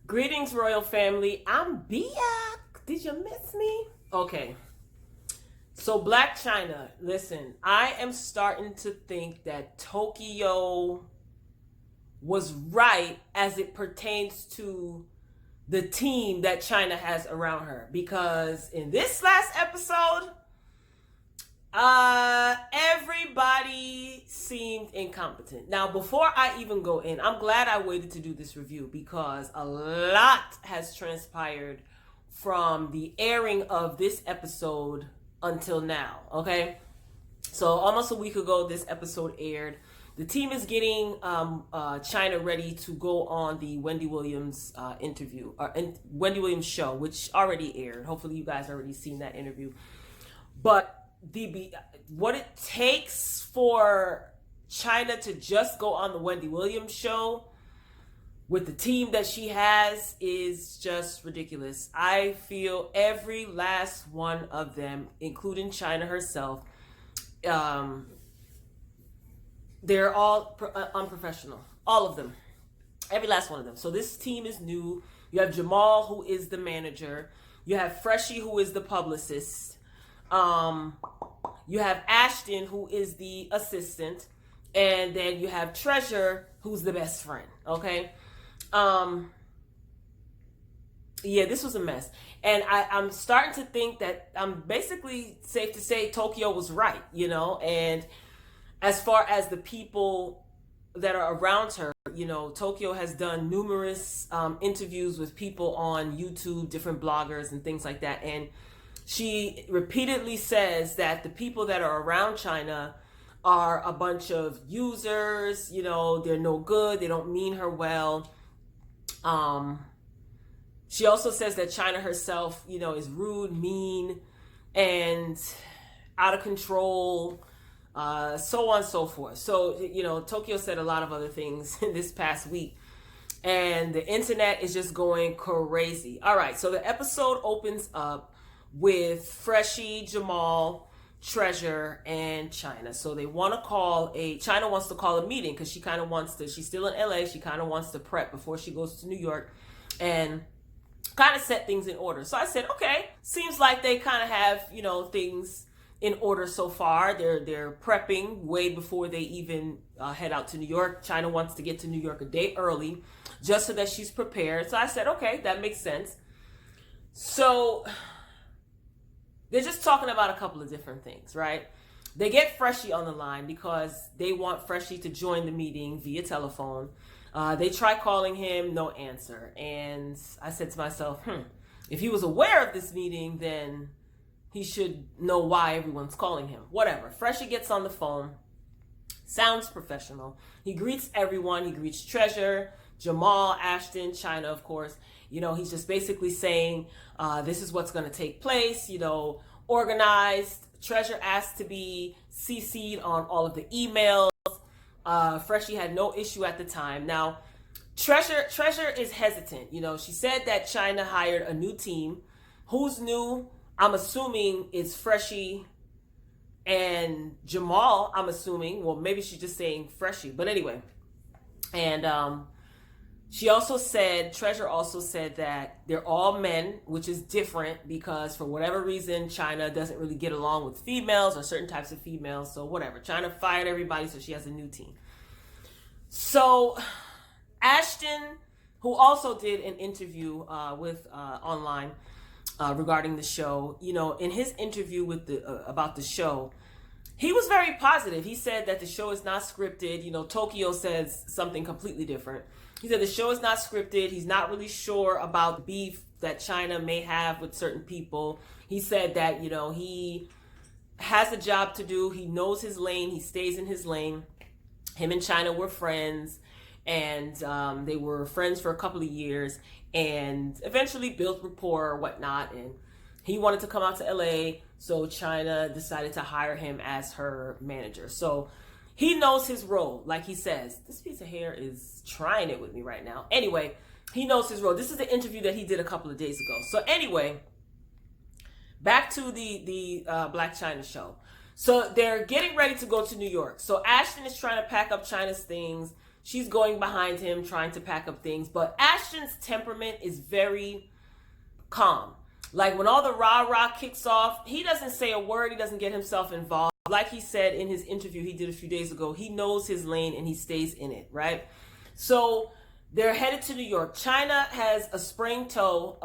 Greetings, royal family. I'm back. Did you miss me? Okay. So, Blac Chyna, listen, I am starting to think that Tokyo was right as it pertains to the team that Chyna has around her. Because in this last episode, everybody seemed incompetent. Now, before I even go in, I'm glad I waited to do this review because a lot has transpired from the airing of this episode until now, okay? So almost a week ago, this episode aired. The team is getting Chyna ready to go on the Wendy Williams interview, Wendy Williams show, which already aired. Hopefully you guys already seen that interview. But what it takes for Chyna to just go on the Wendy Williams show with the team that she has is just ridiculous. I feel every last one of them, including Chyna herself, they're all unprofessional. All of them. Every last one of them. So this team is new. You have Jamal, who is the manager. You have Freshie, who is the publicist. You have Ashton, who is the assistant, and then you have Treasure, who's the best friend. Okay. Yeah, this was a mess. And I'm starting to think that I'm basically safe to say Tokyo was right, you know, and as far as the people that are around her, you know, Tokyo has done numerous interviews with people on YouTube, different bloggers and things like that. And she repeatedly says that the people that are around Chyna are a bunch of users, you know, they're no good, they don't mean her well. She also says that Chyna herself, you know, is rude, mean, and out of control, so on and so forth. So, you know, Tokyo said a lot of other things this past week. And the internet is just going crazy. All right, so the episode opens up with Freshie, Jamal, Treasure, and Chyna. So they want to Chyna wants to call a meeting because she kind of wants to, she's still in LA, she kind of wants to prep before she goes to New York and kind of set things in order. So I said, okay, seems like they kind of have, you know, things in order so far. They're prepping way before they even head out to New York. Chyna wants to get to New York a day early just so that she's prepared. So I said, okay, that makes sense. So they're just talking about a couple of different things, right? They get Freshie on the line because they want Freshie to join the meeting via telephone. They try calling him, no answer. And I said to myself, if he was aware of this meeting, then he should know why everyone's calling him. Whatever. Freshie gets on the phone. Sounds professional. He greets everyone. He greets Treasure, Jamal, Ashton, Chyna, of course. You know, he's just basically saying, this is what's going to take place, you know, organized. Treasure asked to be CC'd on all of the emails. Freshie had no issue at the time. Now, Treasure is hesitant. You know, she said that Chyna hired a new team. Who's new? I'm assuming it's Freshie and Jamal, I'm assuming. Well, maybe she's just saying Freshie. But anyway. And she also said, Treasure also said that they're all men, which is different because for whatever reason, Chyna doesn't really get along with females or certain types of females. So whatever. Chyna fired everybody, so she has a new team. So Ashton, who also did an interview with online regarding the show, you know, in his interview with about the show, he was very positive. He said that the show is not scripted. You know, Tokyo says something completely different. He said the show is not scripted. He's not really sure about the beef that Chyna may have with certain people. He said that, you know, he has a job to do. He knows his lane. He stays in his lane. Him and Chyna were friends, and they were friends for a couple of years and eventually built rapport or whatnot. And he wanted to come out to LA, so Chyna decided to hire him as her manager. So he knows his role. Like he says, this piece of hair is trying it with me right now. Anyway, he knows his role. This is the interview that he did a couple of days ago. So anyway, back to the Blac Chyna show. So they're getting ready to go to New York. So Ashton is trying to pack up Chyna's things. She's going behind him, trying to pack up things. But Ashton's temperament is very calm. Like when all the rah-rah kicks off, he doesn't say a word. He doesn't get himself involved. Like he said in his interview he did a few days ago, he knows his lane and he stays in it, right? So they're headed to New York. Chyna has a sprained toe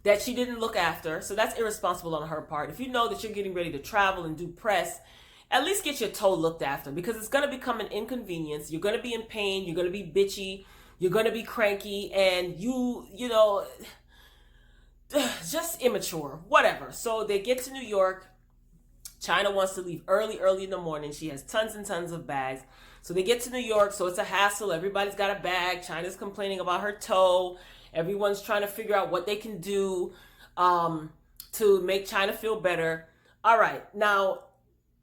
that she didn't look after. So that's irresponsible on her part. If you know that you're getting ready to travel and do press, at least get your toe looked after, because it's going to become an inconvenience. You're going to be in pain. You're going to be bitchy. You're going to be cranky. And you know, just immature, whatever. So they get to New York. Chyna wants to leave early in the morning. She has tons and tons of bags. So they get to New York, so it's a hassle. Everybody's got a bag. Chyna's complaining about her toe. Everyone's trying to figure out what they can do to make Chyna feel better. All right, now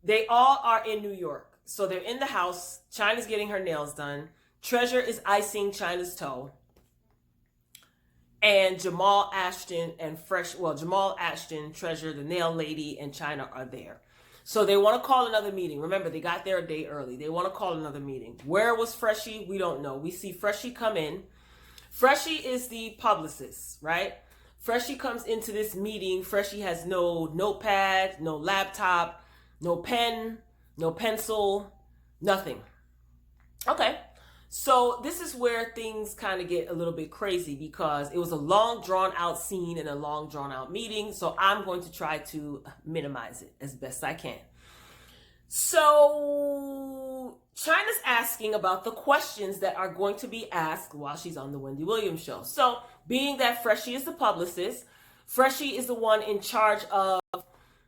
they all are in New York. So they're in the house. Chyna's getting her nails done. Treasure is icing Chyna's toe. And Jamal Ashton, Treasure, the nail lady, and Chyna are there. So they want to call another meeting. Remember, they got there a day early. They want to call another meeting. Where was Freshie? We don't know. We see Freshie come in. Freshie is the publicist, right? Freshie comes into this meeting. Freshie has no notepad, no laptop, no pen, no pencil, nothing. Okay. So this is where things kind of get a little bit crazy, because it was a long drawn out scene and a long drawn out meeting. So I'm going to try to minimize it as best I can. So Chyna's asking about the questions that are going to be asked while she's on the Wendy Williams show. So being that Freshie is the publicist, Freshie is the one in charge of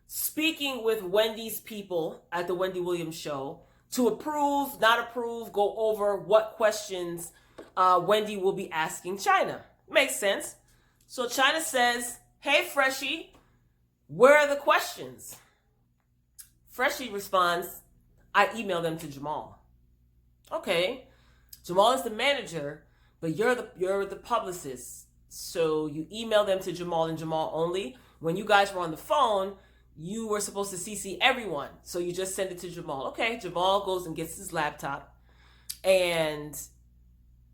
speaking with Wendy's people at the Wendy Williams show to approve, not approve, go over what questions Wendy will be asking Chyna. Makes sense. So Chyna says, hey, Freshie, where are the questions? Freshie responds, I emailed them to Jamal. Okay. Jamal is the manager, but you're the publicist. So you email them to Jamal and Jamal only. When you guys were on the phone, you were supposed to CC everyone. So you just send it to Jamal. Okay, Jamal goes and gets his laptop. And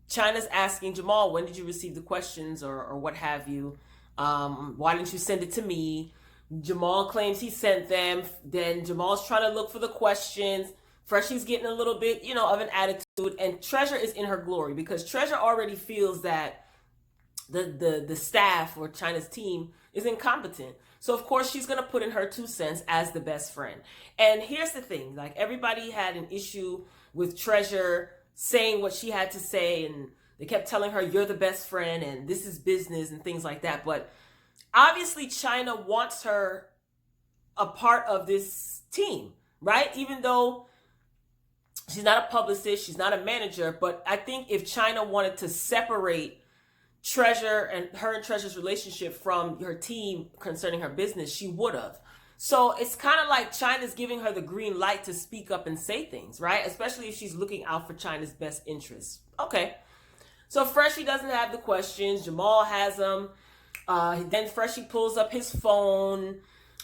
Chyna's asking Jamal, when did you receive the questions or what have you? Why didn't you send it to me? Jamal claims he sent them. Then Jamal's trying to look for the questions. Freshie's getting a little bit, of an attitude. And Treasure is in her glory, because Treasure already feels that the staff or Chyna's team is incompetent. So, of course, she's going to put in her 2 cents as the best friend. And here's the thing. Like, everybody had an issue with Treasure saying what she had to say. And they kept telling her, you're the best friend and this is business and things like that. But obviously, Chyna wants her a part of this team, right? Even though she's not a publicist, she's not a manager. But I think if Chyna wanted to separate Treasure and Treasure's relationship from her team concerning her business, she would have. So it's kind of like Chyna's giving her the green light to speak up and say things, right? Especially if she's looking out for Chyna's best interests. Okay. So Freshie doesn't have the questions. Jamal has them. Then Freshie pulls up his phone.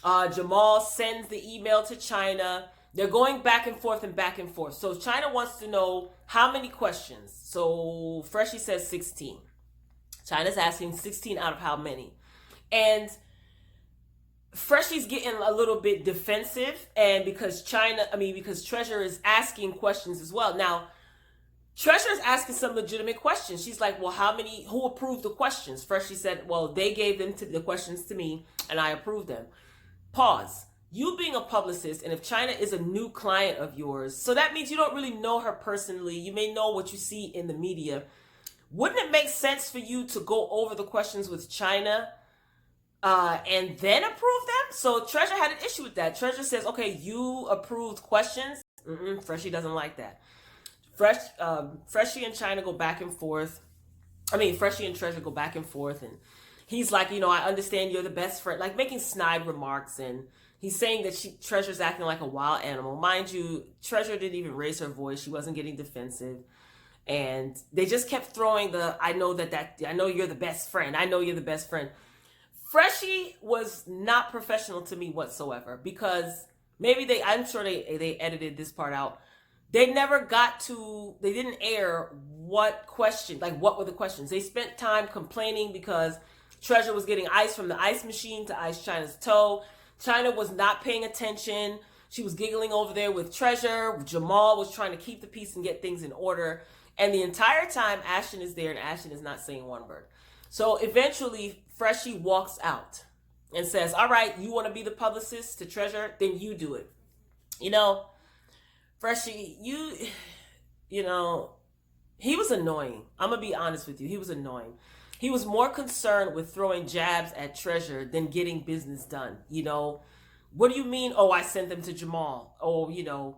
Jamal sends the email to Chyna. They're going back and forth and back and forth. So Chyna wants to know how many questions. So Freshie says 16. Chyna's asking 16 out of how many? And Freshie's getting a little bit defensive, and because Treasure is asking questions as well. Now, Treasure is asking some legitimate questions. She's like, well, who approved the questions? Freshie said, well, they gave the questions to me and I approved them. Pause. You being a publicist, and if Chyna is a new client of yours, so that means you don't really know her personally. You may know what you see in the media. Wouldn't it make sense for you to go over the questions with Chyna and then approve them? So Treasure had an issue with that. Treasure says, okay, you approved questions. Freshie doesn't like that. Freshie and Chyna go back and forth. Freshie and Treasure go back and forth. And he's like, I understand you're the best friend. Like making snide remarks. And he's saying that Treasure's acting like a wild animal. Mind you, Treasure didn't even raise her voice. She wasn't getting defensive. And they just kept throwing I know you're the best friend. I know you're the best friend. Freshie was not professional to me whatsoever, because maybe I'm sure they edited this part out. they never got to, they didn't air what question, like what were the questions. They spent time complaining because Treasure was getting ice from the ice machine to ice Chyna's toe. Chyna was not paying attention. She was giggling over there with Treasure. Jamal was trying to keep the peace and get things in order. And the entire time, Ashton is there and Ashton is not saying one word. So eventually, Freshie walks out and says, all right, you want to be the publicist to Treasure? Then you do it. You know, Freshie, you know, he was annoying. I'm going to be honest with you. He was annoying. He was more concerned with throwing jabs at Treasure than getting business done. You know, what do you mean? Oh, I sent them to Jamal. Oh, you know,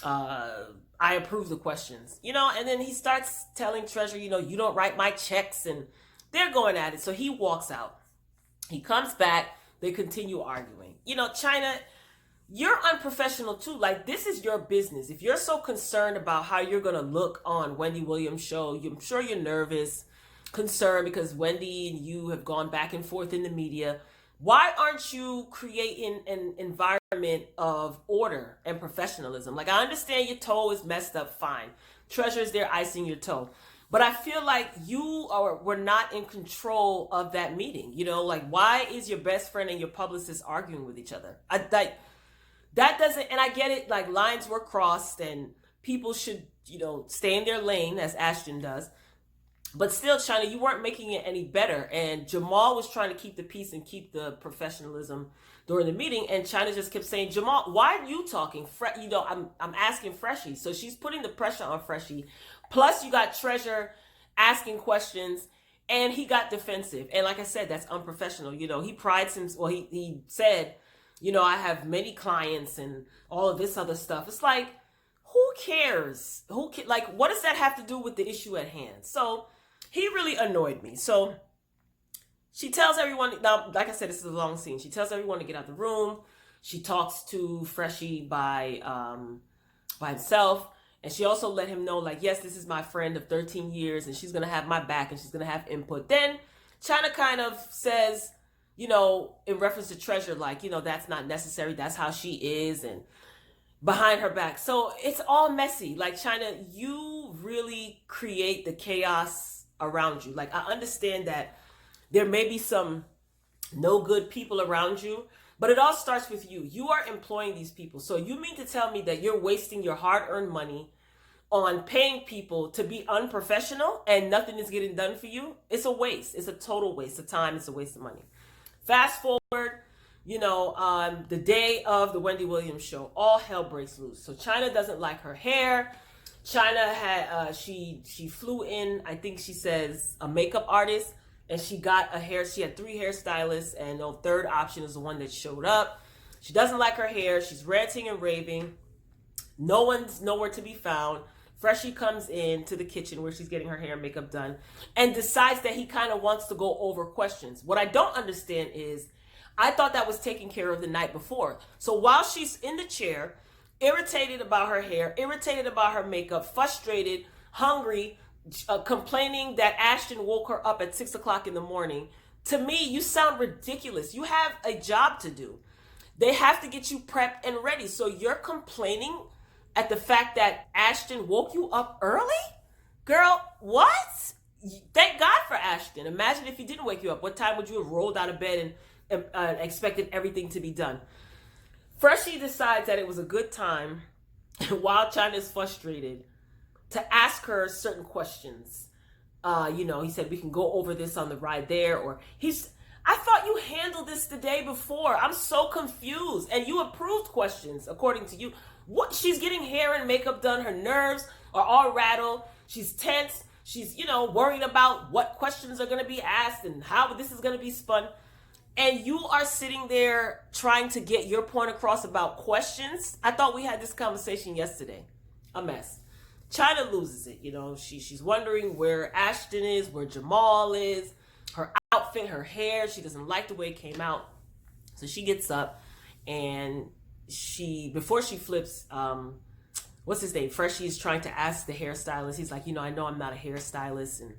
I approve the questions. You know, and then he starts telling Treasure, you know, you don't write my checks, and they're going at it. So he walks out. He comes back. They continue arguing. You know, Chyna, you're unprofessional too. Like, this is your business. If you're so concerned about how you're going to look on Wendy Williams' show, I'm sure you're nervous, concerned because Wendy and you have gone back and forth in the media. Why aren't you creating an environment of order and professionalism? Like, I understand your toe is messed up, fine. Treasure's there icing your toe. But I feel like were not in control of that meeting. You know, like, why is your best friend and your publicist arguing with each other? That doesn't, and I get it, like, lines were crossed and people should, you know, stay in their lane, as Ashton does. But still, Chyna, you weren't making it any better. And Jamal was trying to keep the peace and keep the professionalism during the meeting. And Chyna just kept saying, Jamal, why are you talking? You know, I'm asking Freshie. So she's putting the pressure on Freshie. Plus, you got Treasure asking questions, and he got defensive. And like I said, that's unprofessional. You know, he prides himself. Well, he said, you know, I have many clients and all of this other stuff. It's like, who cares? Like, what does that have to do with the issue at hand? So he really annoyed me. So she tells everyone, now, like I said, this is a long scene. She tells everyone to get out the room. She talks to Freshie by himself. And she also let him know, like, yes, this is my friend of 13 years, and she's going to have my back, and she's going to have input. Then Chyna kind of says, you know, in reference to Treasure, like, you know, that's not necessary. That's how she is, and behind her back. So it's all messy. Like, Chyna, you really create the chaos around you. Like, I understand that there may be some no good people around you, but it all starts with you. You are employing these people. So you mean to tell me that you're wasting your hard-earned money on paying people to be unprofessional and nothing is getting done for you? It's a waste. It's a total waste of time. It's a waste of money. Fast forward, you know, the day of the Wendy Williams show, all hell breaks loose. So Chyna doesn't like her hair. Chyna had, she flew in, I think she says, a makeup artist, and she got she had 3 hairstylists, and the third option is the one that showed up. She doesn't like her hair. She's ranting and raving. No one's nowhere to be found. Freshie comes in to the kitchen where she's getting her hair and makeup done and decides that he kind of wants to go over questions. What I don't understand is, I thought that was taken care of the night before. So while she's in the chair, irritated about her hair, irritated about her makeup, frustrated, hungry, complaining that Ashton woke her up at 6 o'clock in the morning, to me, you sound ridiculous. You have a job to do. They have to get you prepped and ready. So you're complaining at the fact that Ashton woke you up early? Girl, what? Thank God for Ashton. Imagine if he didn't wake you up. What time would you have rolled out of bed and expected everything to be done? Freshie decides that it was a good time, while Chyna is frustrated, to ask her certain questions. You know, he said, we can go over this on the ride there, or I thought you handled this the day before. I'm so confused. And you approved questions, according to you. What? She's getting hair and makeup done. Her nerves are all rattled. She's tense. She's, you know, worried about what questions are going to be asked and how this is going to be spun. And you are sitting there trying to get your point across about questions. I thought we had this conversation yesterday. A mess. Chyna loses it. You know, she's wondering where Ashton is, where Jamal is, her outfit, her hair. She doesn't like the way it came out. So she gets up and before she flips, what's his name? Freshie is trying to ask the hairstylist. He's like, you know, I know I'm not a hairstylist, and,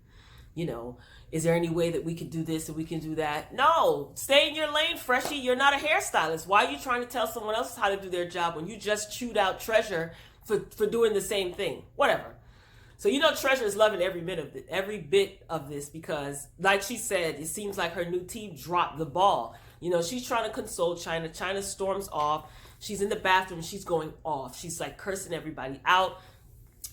you know, is there any way that we could do this and we can do that? No, stay in your lane, Freshie. You're not a hairstylist. Why are you trying to tell someone else how to do their job when you just chewed out Treasure for doing the same thing. Whatever. So Treasure is loving every bit of this because, like she said, it seems like her new team dropped the ball. She's trying to console Chyna. Chyna storms off. She's in the bathroom. She's going off. She's like cursing everybody out.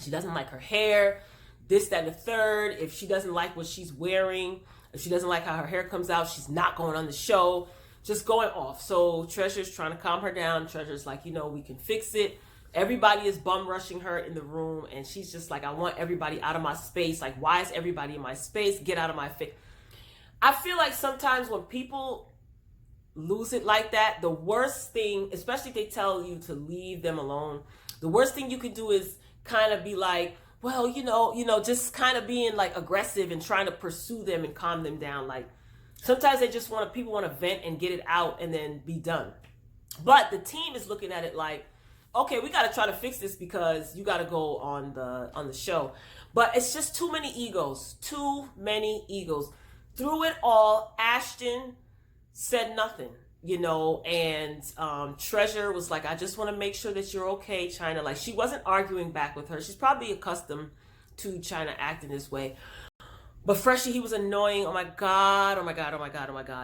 She doesn't like her hair, this, that, and the third. If she doesn't like what she's wearing, if she doesn't like how her hair comes out, she's not going on the show. Just going off. So Treasure's trying to calm her down. Treasure's like, we can fix it. Everybody is bum rushing her in the room, and she's just like, I want everybody out of my space. Like, why is everybody in my space? Get out of my face. I feel like sometimes when people lose it like that, the worst thing, especially if they tell you to leave them alone, the worst thing you could do is kind of be like, well, just kind of being like aggressive and trying to pursue them and calm them down. Like, sometimes people want to vent and get it out and then be done. But the team is looking at it like, okay, we got to try to fix this because you got to go on the show. But it's just too many egos. Through it all, Ashton said nothing, and Treasure was like, I just want to make sure that you're okay, Chyna. Like, she wasn't arguing back with her. She's probably accustomed to Chyna acting this way. But Freshie, he was annoying. Oh my God.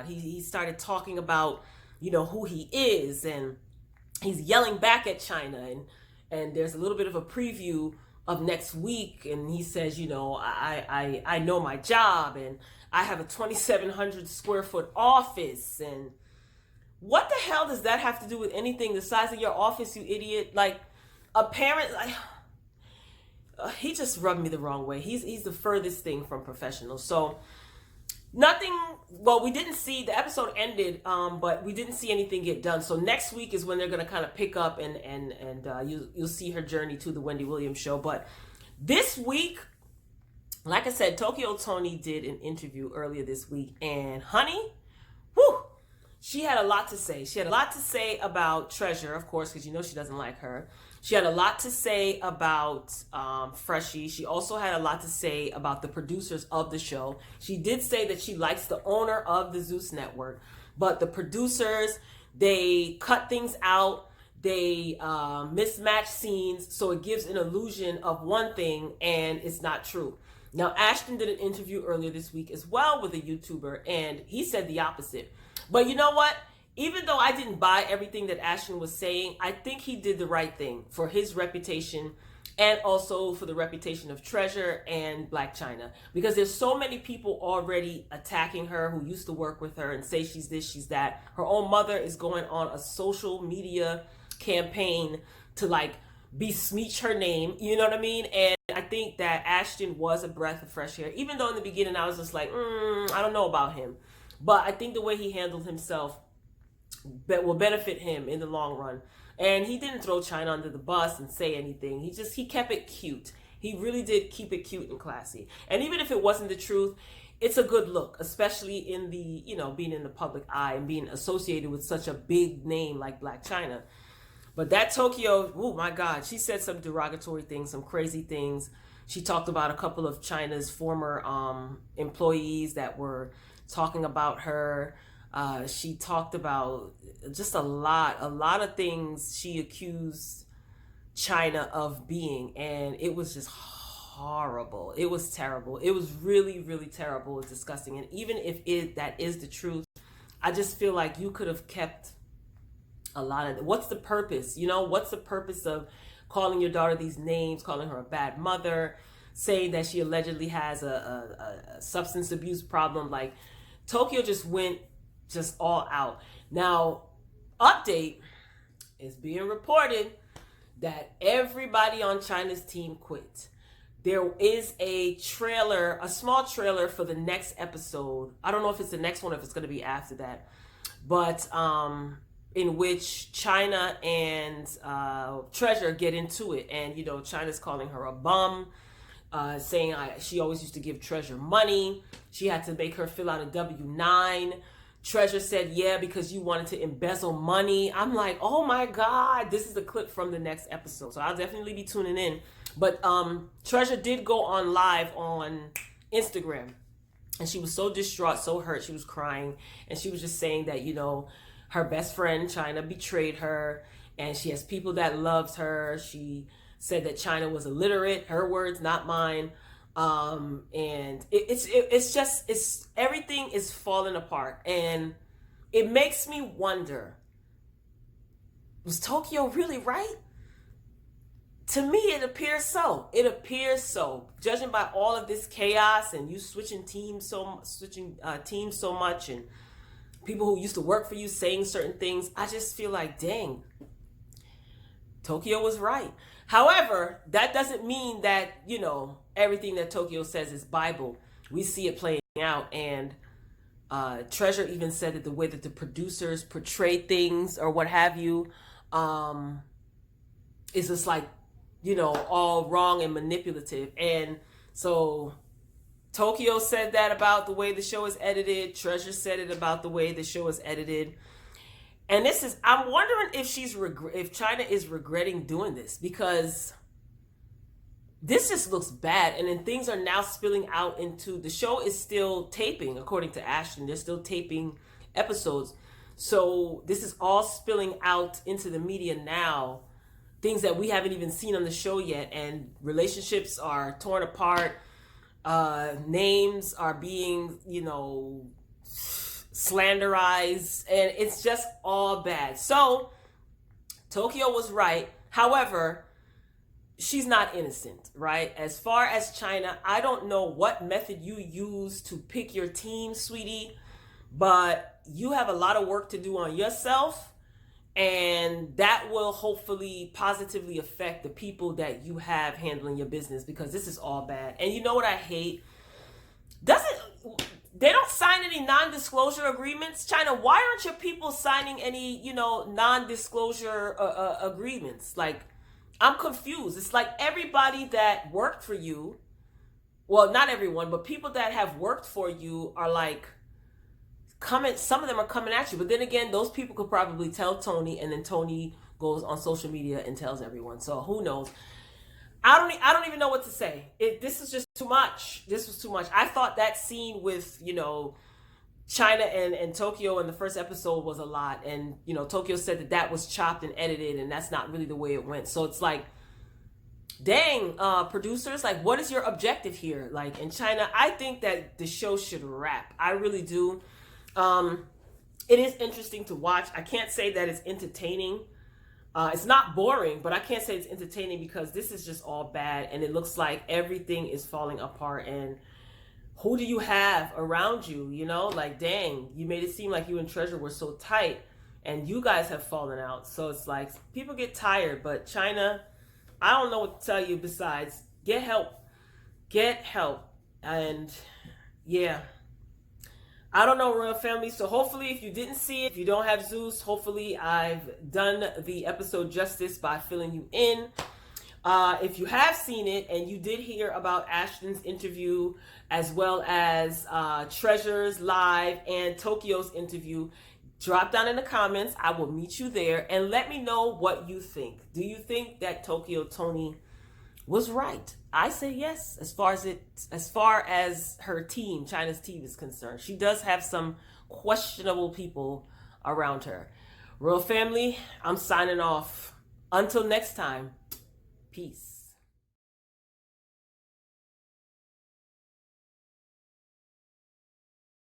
He started talking about, who he is, and he's yelling back at Chyna, and there's a little bit of a preview of next week, and he says, I know my job, and I have a 2,700 square foot office, and what the hell does that have to do with anything? The size of your office, you idiot. Like, apparently, he just rubbed me the wrong way. He's the furthest thing from professional. So nothing. Well, we didn't see, the episode ended, but we didn't see anything get done. So next week is when they're going to kind of pick up, and you'll see her journey to the Wendy Williams show. But this week, like I said, Tokyo Toni did an interview earlier this week, and honey, whew, she had a lot to say. She had a lot to say about Treasure, of course, because she doesn't like her. She had a lot to say about Freshie. She also had a lot to say about the producers of the show. She did say that she likes the owner of the Zeus Network, but the producers, they cut things out. They mismatch scenes, so it gives an illusion of one thing, and it's not true. Now, Ashton did an interview earlier this week as well with a YouTuber, and he said the opposite. But you know what? Even though I didn't buy everything that Ashton was saying, I think he did the right thing for his reputation and also for the reputation of Treasure and Blac Chyna. Because there's so many people already attacking her who used to work with her and say she's this, she's that. Her own mother is going on a social media campaign to like besmirch her name, you know what I mean? And I think that Ashton was a breath of fresh air, even though in the beginning I was just like, I don't know about him. But I think the way he handled himself that will benefit him in the long run. And he didn't throw Chyna under the bus and say anything. He kept it cute. He really did keep it cute and classy. And even if it wasn't the truth, it's a good look, especially in the, being in the public eye and being associated with such a big name like Blac Chyna. But that Tokyo, oh my God, she said some derogatory things, some crazy things. She talked about a couple of Chyna's former employees that were talking about her. She talked about just a lot of things she accused Chyna of being, and it was just horrible. It was terrible. It was really, really terrible and disgusting. And even if that is the truth, I just feel like you could have kept a lot of it. What's the purpose? What's the purpose of calling your daughter these names, calling her a bad mother, saying that she allegedly has a substance abuse problem? Like, Tokyo just went all out. Now, update is being reported that everybody on Chyna's team quit. There is a small trailer for the next episode. I don't know if it's the next one or if it's going to be after that. But in which Chyna and Treasure get into it. And, Chyna's calling her a bum, saying she always used to give Treasure money. She had to make her fill out a W-9. Treasure said, yeah, because you wanted to embezzle money. I'm like, oh my God, this is the clip from the next episode. So I'll definitely be tuning in. But Treasure did go on live on Instagram. And she was so distraught, so hurt. She was crying. And she was just saying that, her best friend, Chyna, betrayed her. And she has people that loves her. She said that Chyna was illiterate. Her words, not mine. And it's everything is falling apart, and it makes me wonder, was Tokyo really right? To me, it appears so. It appears so. Judging by all of this chaos and you switching teams so much, and people who used to work for you saying certain things, I just feel like, dang, Tokyo was right. However, that doesn't mean that, everything that Tokyo says is Bible. We see it playing out, and Treasure even said that the way that the producers portray things or what have you is just like, all wrong and manipulative. And so Tokyo said that about the way the show is edited. Treasure said it about the way the show is edited. And I'm wondering if if Chyna is regretting doing this, because this just looks bad. And then things are now spilling out into, the show is still taping, according to Ashton. They're still taping episodes. So this is all spilling out into the media now. Things that we haven't even seen on the show yet. And relationships are torn apart. Names are being, slanderized, and it's just all bad. So Tokyo was right. However, she's not innocent, right? As far as Chyna, I don't know what method you use to pick your team, sweetie, but you have a lot of work to do on yourself, and that will hopefully positively affect the people that you have handling your business, because this is all bad. And you know what I hate? They don't sign any non-disclosure agreements. Chyna, why aren't your people signing any, non-disclosure agreements? Like, I'm confused. It's like everybody that worked for you, well, not everyone, but people that have worked for you are like some of them are coming at you. But then again, those people could probably tell Toni, and then Toni goes on social media and tells everyone. So who knows? I don't even know what to say. This is just too much. This was too much. I thought that scene with, Chyna and Tokyo in the first episode was a lot. And, Tokyo said that was chopped and edited, and that's not really the way it went. So it's like, dang, producers, like, what is your objective here? Like, in Chyna, I think that the show should wrap. I really do. It is interesting to watch. I can't say that it's entertaining. It's not boring, but I can't say it's entertaining, because this is just all bad, and it looks like everything is falling apart. And who do you have around you? Like, dang, you made it seem like you and Treasure were so tight, and you guys have fallen out. So it's like, people get tired. But Chyna, I don't know what to tell you besides get help. Get help. And yeah, I don't know, Royal Family. So hopefully, if you didn't see it, if you don't have Zeus, hopefully I've done the episode justice by filling you in. If you have seen it and you did hear about Ashton's interview, as well as Treasure's live and Tokyo's interview, drop down in the comments. I will meet you there, and let me know what you think. Do you think that Tokyo Toni was right? I say yes, as far as her team, Chyna's team, is concerned. She does have some questionable people around her. Royal Family, I'm signing off. Until next time, peace.